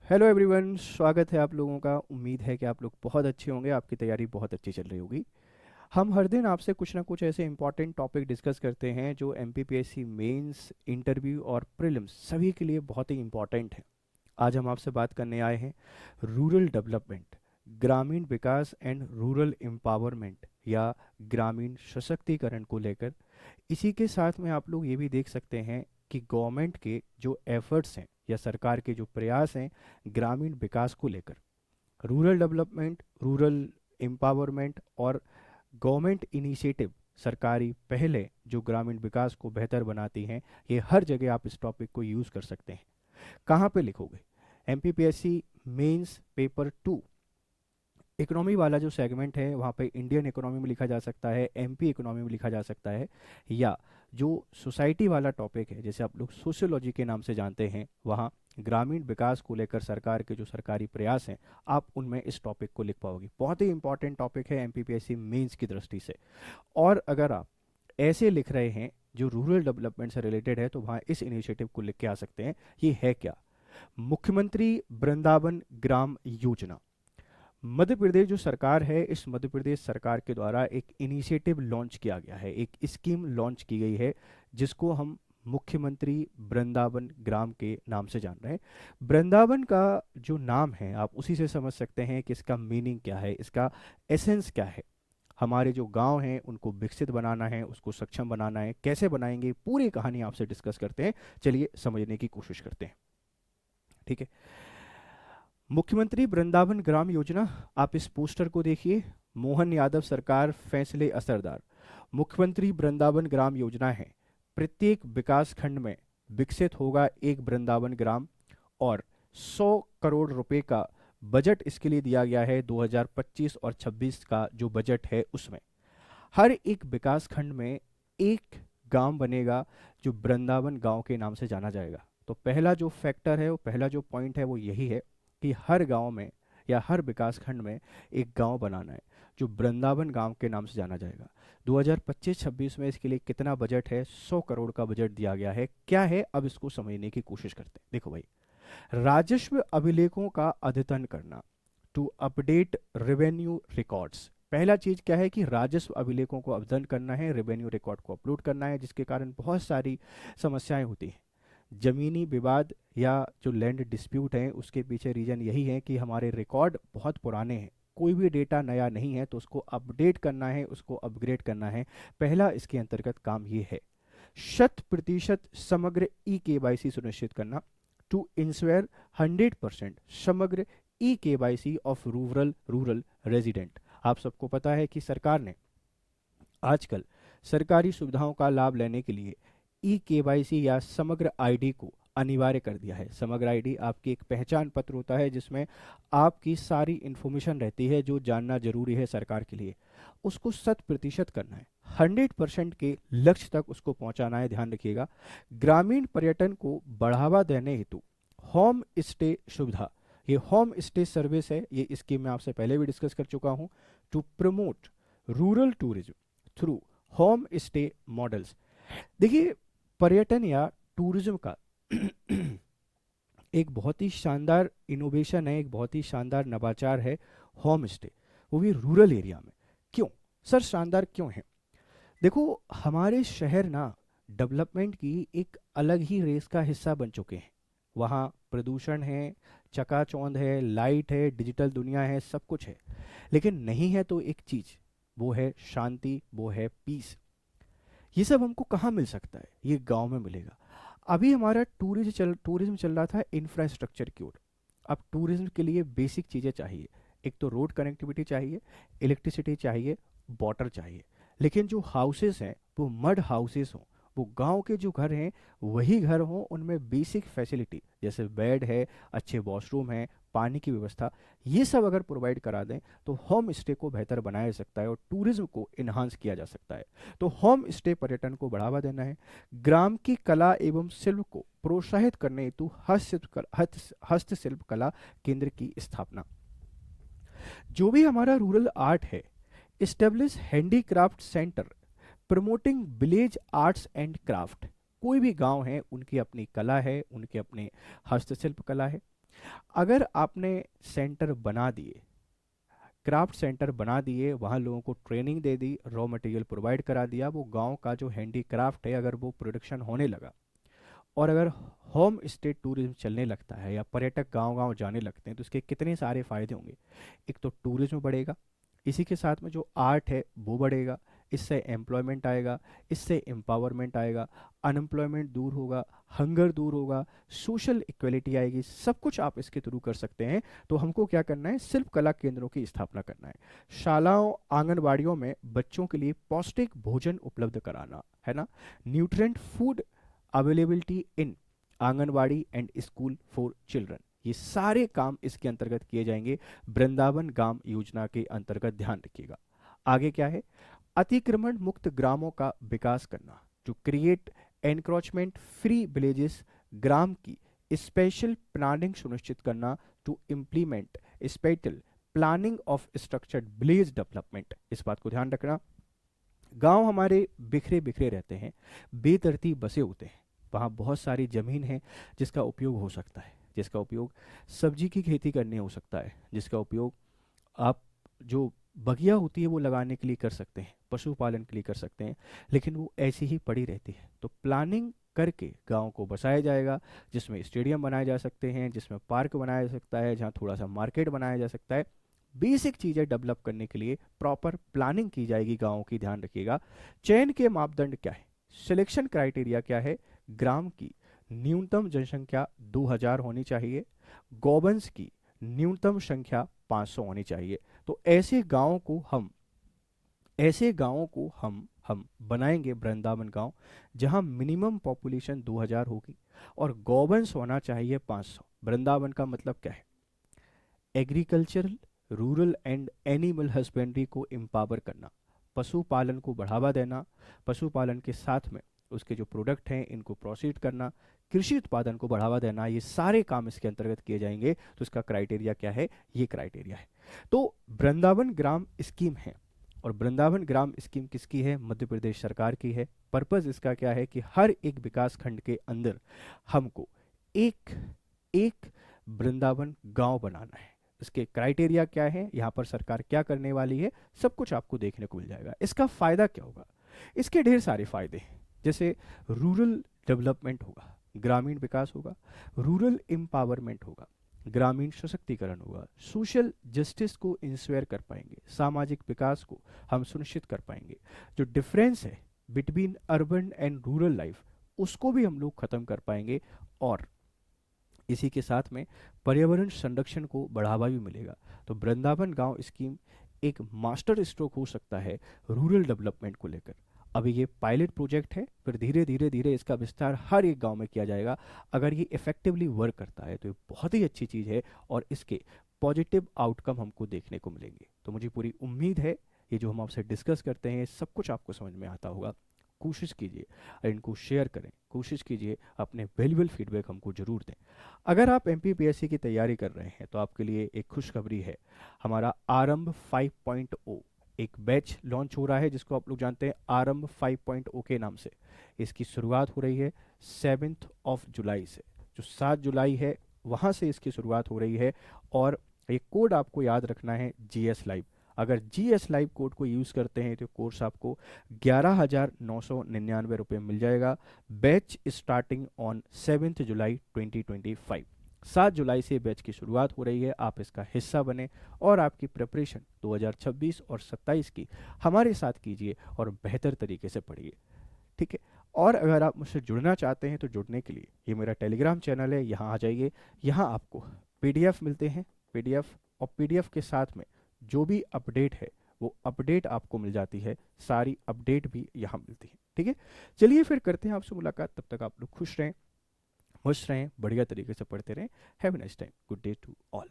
Hello everyone, स्वागत है आप लोगों का। उम्मीद है कि आप लोग बहुत अच्छे होंगे, आपकी तैयारी बहुत अच्छी चल रही होगी। हम हर दिन आपसे कुछ ना कुछ ऐसे इंपॉर्टेंट टॉपिक डिस्कस करते हैं जो एमपीपीएससी मेंस, इंटरव्यू और प्रीलिम्स सभी के लिए बहुत ही इंपॉर्टेंट है। आज हम आपसे बात करने आए हैं रूरल डेवलपमेंट, ग्रामीण विकास एंड रूरल एम्पावरमेंट या ग्रामीण सशक्तिकरण को लेकर। इसी के साथ में आप लोग ये भी देख सकते हैं कि गवर्नमेंट के जो एफर्ट्स हैं या सरकार के जो प्रयास हैं ग्रामीण विकास को लेकर, रूरल डेवलपमेंट, रूरल एम्पावरमेंट और गवर्नमेंट इनिशिएटिव, सरकारी पहले जो ग्रामीण विकास को बेहतर बनाती हैं। ये हर जगह आप इस टॉपिक को यूज़ कर सकते हैं। कहाँ पे लिखोगे? एमपीपीएससी मेंस पेपर 2 इकोनॉमी वाला जो सेगमेंट है वहाँ पे इंडियन इकोनॉमी में लिखा जा सकता है, एमपी इकोनॉमी में लिखा जा सकता है, या जो सोसाइटी वाला टॉपिक है जिसे आप लोग सोशियोलॉजी के नाम से जानते हैं, वहाँ ग्रामीण विकास को लेकर सरकार के जो सरकारी प्रयास हैं, आप उनमें इस टॉपिक को लिख पाओगे। बहुत ही इंपॉर्टेंट टॉपिक है एमपीपीएससी मेंस की दृष्टि से। और अगर आप ऐसे लिख रहे हैं जो रूरल डेवलपमेंट से रिलेटेड है, तो वहाँ इस इनिशिएटिव को लिख के आ सकते हैं। ये है क्या? मुख्यमंत्री वृंदावन ग्राम योजना। मध्य प्रदेश जो सरकार है, इस मध्य प्रदेश सरकार के द्वारा एक इनिशिएटिव लॉन्च किया गया है, एक स्कीम लॉन्च की गई है जिसको हम मुख्यमंत्री वृंदावन ग्राम के नाम से जान रहे हैं। वृंदावन का जो नाम है, आप उसी से समझ सकते हैं कि इसका मीनिंग क्या है, इसका एसेंस क्या है। हमारे जो गांव हैं उनको विकसित बनाना है, उसको सक्षम बनाना है। कैसे बनाएंगे, पूरी कहानी आपसे डिस्कस करते हैं। चलिए समझने की कोशिश करते हैं। ठीक है। मुख्यमंत्री वृंदावन ग्राम योजना, आप इस पोस्टर को देखिए। मोहन यादव सरकार, फैसले असरदार। मुख्यमंत्री वृंदावन ग्राम योजना है, प्रत्येक विकास खंड में विकसित होगा एक वृंदावन ग्राम, और 100 करोड़ रुपए का बजट इसके लिए दिया गया है। 2025 और 26 का जो बजट है उसमें हर एक विकास खंड में एक गांव बनेगा जो वृंदावन गांव के नाम से जाना जाएगा। तो पहला जो फैक्टर है, वो पहला जो पॉइंट है, वो यही है कि हर गांव में या हर विकास खंड में एक गांव बनाना है जो वृंदावन गांव के नाम से जाना जाएगा। 2025-26 में इसके लिए कितना बजट है? 100 करोड़ का बजट दिया गया है। क्या है, अब इसको समझने की कोशिश करते हैं। देखो भाई, राजस्व अभिलेखों का अद्यतन करना, टू अपडेट रेवेन्यू रिकॉर्ड्स। पहला चीज क्या है कि राजस्व अभिलेखों को अद्यतन करना है, रेवेन्यू रिकॉर्ड को अपलोड करना है, जिसके कारण बहुत सारी समस्याएं होती हैं। जमीनी विवाद या जो लैंड डिस्प्यूट है, उसके पीछे रीजन यही है कि हमारे रिकॉर्ड बहुत पुराने हैं, कोई भी डेटा नया नहीं है, तो उसको अपडेट करना है, उसको अपग्रेड करना है। पहला इसके अंतर्गत काम ये है। 100% समग्र ई केवाईसी सुनिश्चित करना, टू इंश्योर 100% समग्र e KYC of rural rural resident. आप सबको पता है कि सरकार ने आजकल सरकारी सुविधाओं का लाभ लेने के लिए ई केवाईसी या समग्र आईडी को अनिवार्य कर दिया है। समग्र आईडी आपकी एक पहचान पत्र होता है जिसमें आपकी सारी इंफॉर्मेशन रहती है जो जानना जरूरी है सरकार के लिए। उसको 100% करना है, 100% के लक्ष्य तक उसको पहुंचाना है। ध्यान रखिएगा। ग्रामीण पर्यटन को बढ़ावा देने हेतु होम स्टे सुविधा, ये होम स्टे सर्विस है, ये स्कीम में आपसे पहले भी डिस्कस कर चुका हूं। To promote rural tourism through home stay models. देखिए, पर्यटन या टूरिज्म का एक बहुत ही शानदार इनोवेशन है, एक बहुत ही शानदार नवाचार है होम स्टे, वो भी रूरल एरिया में। क्यों सर शानदार क्यों है? देखो, हमारे शहर ना डेवलपमेंट की एक अलग ही रेस का हिस्सा बन चुके हैं। वहाँ प्रदूषण है, चकाचौंध है, लाइट है, डिजिटल दुनिया है, सब कुछ है। लेकिन नहीं है तो एक चीज, वो है शांति, वो है पीस। ये सब हमको कहाँ मिल सकता है? ये गांव में मिलेगा। अभी हमारा टूरिज्म चल रहा था इंफ्रास्ट्रक्चर की ओर। अब टूरिज्म के लिए बेसिक चीज़ें चाहिए। एक तो रोड कनेक्टिविटी चाहिए, इलेक्ट्रिसिटी चाहिए, वाटर चाहिए। लेकिन जो हाउसेस हैं वो मड हाउसेस हों, वो गांव के जो घर हैं वही घर हों, उनमें बेसिक फैसिलिटी जैसे बेड है, अच्छे वॉशरूम है, पानी की व्यवस्था, ये सब अगर प्रोवाइड करा दें तो होम स्टे को बेहतर बनाया जा सकता है और टूरिज्म को इन्हांस किया जा सकता है। तो होम स्टे पर्यटन को बढ़ावा देना है। ग्राम की कला एवं शिल्प को प्रोत्साहित करने हेतु हस्तशिल्प कला केंद्र की स्थापना। जो भी हमारा रूरल आर्ट है, establish handicraft centre promoting village arts and craft. कोई भी गांव है, उनकी अपनी कला है, उनके अपने हस्तशिल्प कला है। अगर आपने सेंटर बना दिए, क्राफ्ट सेंटर बना दिए, वहाँ लोगों को ट्रेनिंग दे दी, रॉ मटेरियल प्रोवाइड करा दिया, वो गांव का जो हैंडीक्राफ्ट है अगर वो प्रोडक्शन होने लगा, और अगर होम स्टे टूरिज्म चलने लगता है या पर्यटक गांव गांव जाने लगते हैं, तो इसके कितने सारे फायदे होंगे। एक तो टूरिज्म बढ़ेगा, इसी के साथ में जो आर्ट है वो बढ़ेगा, इससे एम्प्लॉयमेंट आएगा, इससे एम्पावरमेंट आएगा, अनएम्प्लॉयमेंट दूर होगा, हंगर दूर होगा, सोशल इक्वलिटी आएगी, सब कुछ आप इसके थ्रू कर सकते हैं। तो हमको क्या करना है, सिर्फ कला केंद्रों की स्थापना करना है, शालाओं आंगनबाड़ियों में बच्चों के लिए पौष्टिक भोजन उपलब्ध कराना है ना, nutrient food availability in anganwadi and school for children, ये सारे काम इसके अंतर्गत किए जाएंगे, वृंदावन ग्राम योजना के अंतर्गत। ध्यान रखिएगा आगे क्या है, अतिक्रमण मुक्त ग्रामों का विकास करना, जो क्रिएट एनक्रोचमेंट फ्री विलेजेस, ग्राम की स्पेशल प्लानिंग सुनिश्चित करना, to implement special planning of structured village development. इस बात को ध्यान रखना, गांव हमारे बिखरे बिखरे रहते हैं, बेतरतीब बसे होते हैं, वहाँ बहुत सारी ज़मीन है जिसका उपयोग हो सकता है, जिसका उपयोग सब्जी की खेती करने हो सकता है, जिसका उपयोग आप जो बगिया होती है वो लगाने के लिए कर सकते हैं, पशुपालन के लिए कर सकते हैं, लेकिन वो ऐसी ही पड़ी रहती है। तो प्लानिंग करके गांव को बसाया जाएगा, जिसमें स्टेडियम बनाए जा सकते हैं, जिसमें पार्क बनाया जा सकता है, जहाँ थोड़ा सा मार्केट बनाया जा सकता है, बेसिक चीज़ें डेवलप करने के लिए प्रॉपर प्लानिंग की जाएगी गाँव की। ध्यान रखिएगा चयन के मापदंड क्या है, सिलेक्शन क्राइटेरिया क्या है, ग्राम की न्यूनतम जनसंख्या 2000 होनी चाहिए, गौवंश की न्यूनतम संख्या 500 होनी चाहिए। तो ऐसे गांवों को हम बनाएंगे वृंदावन गांव, जहां मिनिमम पॉपुलेशन 2000 होगी और गौवंश होना चाहिए 500। वृंदावन का मतलब क्या है, agricultural, rural and animal husbandry को एम्पावर करना, पशुपालन को बढ़ावा देना, पशुपालन के साथ में उसके जो प्रोडक्ट हैं इनको प्रोसीड करना, कृषि उत्पादन को बढ़ावा देना, ये सारे काम इसके अंतर्गत किए जाएंगे। तो इसका क्राइटेरिया क्या है, ये क्राइटेरिया है। तो वृंदावन ग्राम स्कीम है, और वृंदावन ग्राम स्कीम किसकी है, मध्य प्रदेश सरकार की है। पर्पस इसका क्या है कि हर एक विकास खंड के अंदर हमको एक एक वृंदावन गांव बनाना है। इसके क्राइटेरिया क्या है, यहाँ पर सरकार क्या करने वाली है, सब कुछ आपको देखने को मिल जाएगा। इसका फायदा क्या होगा, इसके ढेर सारे फायदे हैं, जैसे रूरल डेवलपमेंट होगा, ग्रामीण विकास होगा, रूरल एम्पावरमेंट होगा, ग्रामीण सशक्तिकरण होगा, सोशल जस्टिस को इंश्योर कर पाएंगे, सामाजिक विकास को हम सुनिश्चित कर पाएंगे, जो डिफरेंस है between urban and rural life उसको भी हम लोग खत्म कर पाएंगे, और इसी के साथ में पर्यावरण संरक्षण को बढ़ावा भी मिलेगा। तो वृंदावन गांव स्कीम एक मास्टर स्ट्रोक हो सकता है रूरल डेवलपमेंट को लेकर। अभी ये पायलट प्रोजेक्ट है, फिर धीरे धीरे धीरे इसका विस्तार हर एक गांव में किया जाएगा। अगर ये इफेक्टिवली वर्क करता है तो ये बहुत ही अच्छी चीज़ है, और इसके पॉजिटिव आउटकम हमको देखने को मिलेंगे। तो मुझे पूरी उम्मीद है ये जो हम आपसे डिस्कस करते हैं सब कुछ आपको समझ में आता होगा। कोशिश कीजिए और इनको शेयर करें, कोशिश कीजिए अपने वैल्यूबल फीडबैक हमको ज़रूर दें। अगर आप एमपीपीएससी की तैयारी कर रहे हैं तो आपके लिए एक खुशखबरी है, हमारा आरंभ 5.0 एक बैच लॉन्च हो रहा है, जिसको आप लोग जानते हैं आरंभ 5.0 के नाम से। इसकी शुरुआत हो रही है 7 जुलाई से, जो 7 जुलाई है वहाँ से इसकी शुरुआत हो रही है। और एक कोड आपको याद रखना है, GS लाइव। अगर GS लाइव कोड को यूज़ करते हैं तो कोर्स आपको 11,999 रुपये मिल जाएगा। बैच स्टार्टिंग ऑन 7 जुलाई 2025। 7 जुलाई से बैच की शुरुआत हो रही है, आप इसका हिस्सा बने और आपकी प्रिपरेशन 2026 और 27 की हमारे साथ कीजिए और बेहतर तरीके से पढ़िए, ठीक है। और अगर आप मुझसे जुड़ना चाहते हैं तो जुड़ने के लिए ये मेरा टेलीग्राम चैनल है, यहाँ आ जाइए। यहाँ आपको PDF मिलते हैं, PDF, और PDF के साथ में जो भी अपडेट है वो अपडेट आपको मिल जाती है, सारी अपडेट भी यहाँ मिलती है, ठीक है। चलिए फिर करते हैं आपसे मुलाकात, तब तक आप लोग खुश रहें, मस्त रहें, बढ़िया तरीके से पढ़ते रहें। Have a nice time, good day to all.